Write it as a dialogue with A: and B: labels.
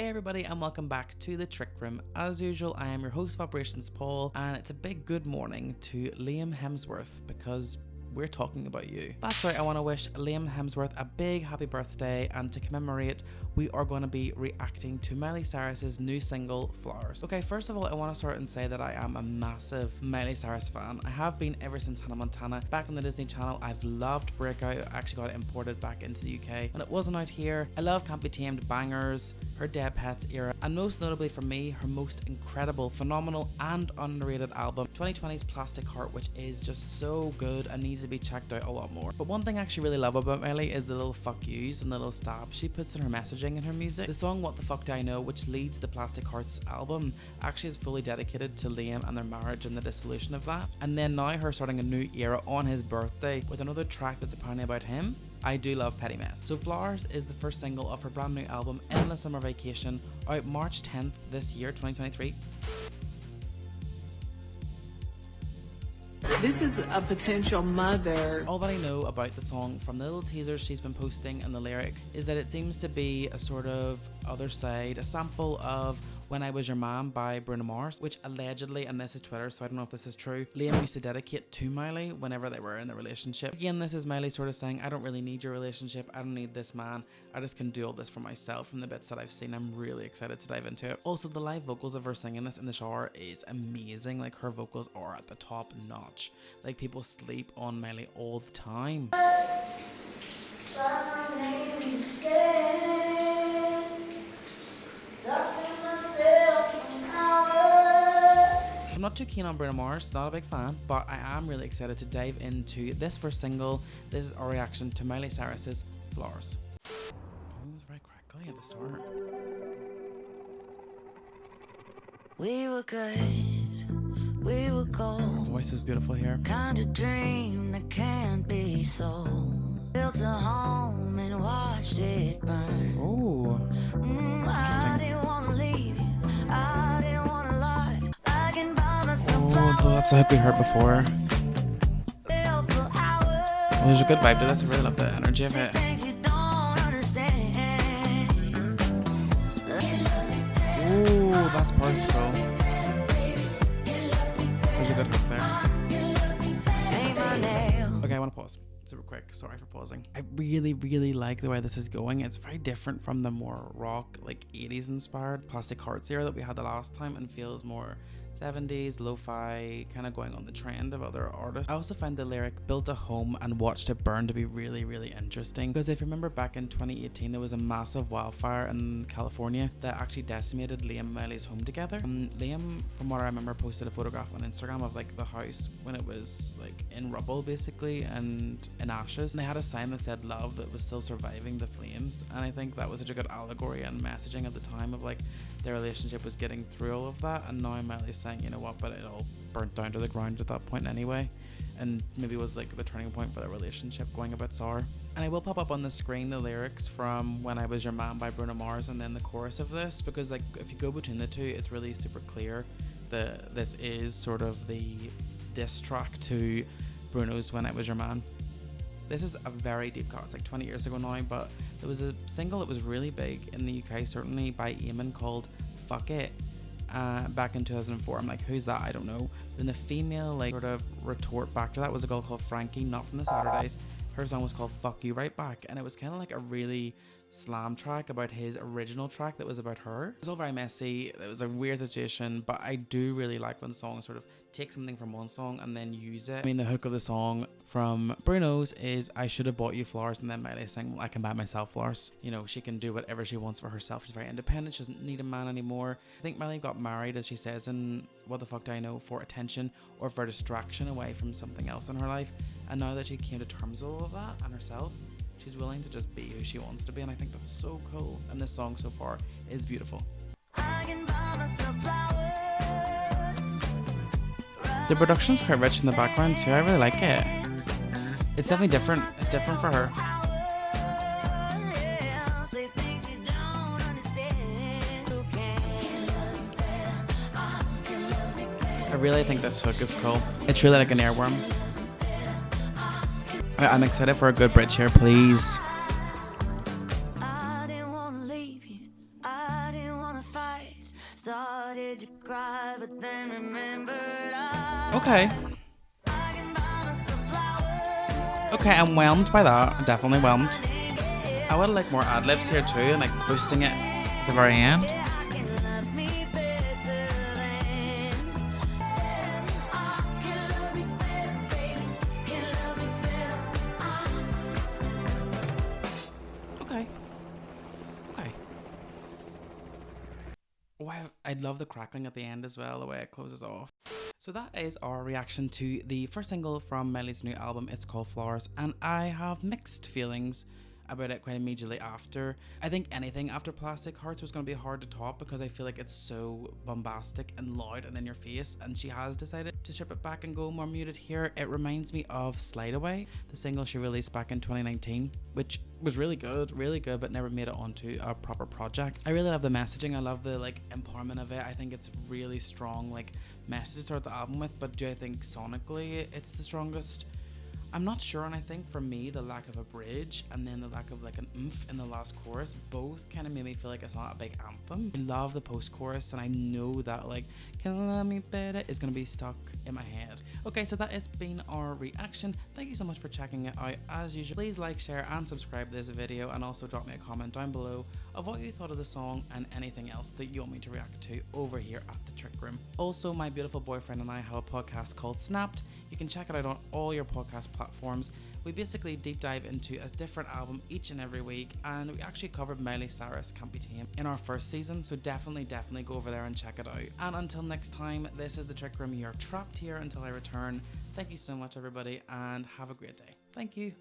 A: Hey everybody, and welcome back to the Trick Room. As usual, I am your host of Operations Paul, and it's a big good morning to Liam Hemsworth because we're talking about you. That's right, I want to wish Liam Hemsworth a big happy birthday, and to commemorate, we are going to be reacting to Miley Cyrus's new single, Flowers. Okay, first of all, I want to start and say that I am a massive Miley Cyrus fan. I have been ever since Hannah Montana. Back on the Disney Channel, I've loved Breakout. I actually got it imported back into the UK when it wasn't out here. I love Can't Be Tamed, Bangers, her Dead Pets era, and most notably for me, her most incredible, phenomenal, and underrated album, 2020's Plastic Heart, which is just so good and needs to be checked out a lot more. But one thing I actually really love about Miley is the little fuck yous and the little stabs she puts in her messaging and her music. The song What the Fuck Do I Know, which leads the Plastic Hearts album, actually is fully dedicated to Liam and their marriage and the dissolution of that. And then now her starting a new era on his birthday with another track that's apparently about him. I do love Petty Mess. So Flowers is the first single of her brand new album, Endless Summer Vacation, out March 10th this year, 2023.
B: This is a potential mother.
A: All that I know about the song from the little teasers she's been posting and the lyric is that it seems to be a sort of other side, a sample of When I Was Your Man by Bruno Mars, which allegedly, and this is Twitter, so I don't know if this is true, Liam used to dedicate to Miley whenever they were in a relationship. Again, this is Miley sort of saying, I don't really need your relationship, I don't need this man, I just can do all this for myself. From the bits that I've seen, I'm really excited to dive into it. Also, the live vocals of her singing this in the shower is amazing. Like, her vocals are at the top notch. Like, people sleep on Miley all the time. I'm not too keen on Bruno Mars, not a big fan, but I am really excited to dive into this first single. This is our reaction to Miley Cyrus's Flowers. Oh, it was very crackly at the start.
C: We were good, we were gold.
A: The voice is beautiful here.
C: Kind of dream that can't be sold. Built a home and watched it burn.
A: Oh,
C: I didn't want to leave you, I didn't want to lie. I can buy myself
A: oh, that's a hook we heard before. Oh, there's a good vibe to this. I really love the energy of it. Ooh, that's particle. There's a good hook there. Okay, I want to pause super quick. Sorry for pausing. I really like the way this is going. It's very different from the more rock, like 80s inspired Plastic Hearts era that we had the last time, and feels more 70s, lo-fi, kind of going on the trend of other artists. I also find the lyric built a home and watched it burn to be really interesting, because if you remember back in 2018 there was a massive wildfire in California that actually decimated Liam and Miley's home together. Liam, from what I remember, posted a photograph on Instagram of like the house when it was like in rubble basically and in ashes, and they had a sign that said love that was still surviving the flames, and I think that was such a good allegory and messaging at the time of like their relationship was getting through all of that. And now Miley's saying, you know what, but it all burnt down to the ground at that point anyway, and maybe was like the turning point for their relationship going a bit sour. And I will pop up on the screen the lyrics from When I Was Your Man by Bruno Mars and then the chorus of this, because like if you go between the two, it's really super clear that this is sort of the diss track to Bruno's When I Was Your Man. This is a very deep cut. It's like 20 years ago now, but there was a single that was really big in the UK, certainly by Eamon, called Fuck It, back in 2004. I'm like, who's that? I don't know. Then the female like sort of retort back to that was a girl called Frankie, not from the Saturdays. Her song was called Fuck You Right Back, and it was kind of like a really slam track about his original track that was about her. It was all very messy. It was a weird situation, but I do really like when songs sort of take something from one song and then use it. I mean, the hook of the song from Bruno's is I should have bought you flowers, and then Miley saying, well, I can buy myself flowers. You know, she can do whatever she wants for herself. She's very independent. She doesn't need a man anymore. I think Miley got married, as she says in What the Fuck Do I Know, for attention or for distraction away from something else in her life. And now that she came to terms with all of that and herself, she's willing to just be who she wants to be, and I think that's so cool. And this song so far is beautiful. The production's quite rich in the background too. I really like it. It's definitely different. It's different for her. I really think this hook is cool. It's really like an earworm. I'm excited for a good bridge here, please. Okay. Okay, I'm whelmed by that. I'm definitely whelmed. I would like more ad-libs here too, and like boosting it at the very end. Okay. Okay. Wow, I love the crackling at the end as well, the way it closes off. So that is our reaction to the first single from Miley's new album. It's called Flowers, and I have mixed feelings about it quite immediately after. I think anything after Plastic Hearts was going to be hard to top because I feel like it's so bombastic and loud and in your face, and she has decided to strip it back and go more muted here. It reminds me of Slide Away, the single she released back in 2019, which was really good, but never made it onto a proper project. I really love the messaging. I love the like empowerment of it. I think it's really strong like message to start the album with, but do I think sonically it's the strongest? I'm not sure, and I think for me the lack of a bridge and then the lack of like an oomph in the last chorus both kind of made me feel like it's not a big anthem. I love the post-chorus, and I know that like "Can You Love Me Better" is going to be stuck in my head. Okay, so that has been our reaction. Thank you so much for checking it out. As usual, please like, share and subscribe to this video, and also drop me a comment down below of what you thought of the song and anything else that you want me to react to over here at the Trick Room. Also, my beautiful boyfriend and I have a podcast called Snapped. You can check it out on all your podcast platforms. We basically deep dive into a different album each and every week, and we actually covered Miley Cyrus Can't Be Tamed in our first season, so definitely go over there and check it out. And until next time, this is the Trick Room. You're trapped here until I return. Thank you so much everybody, and have a great day. Thank you.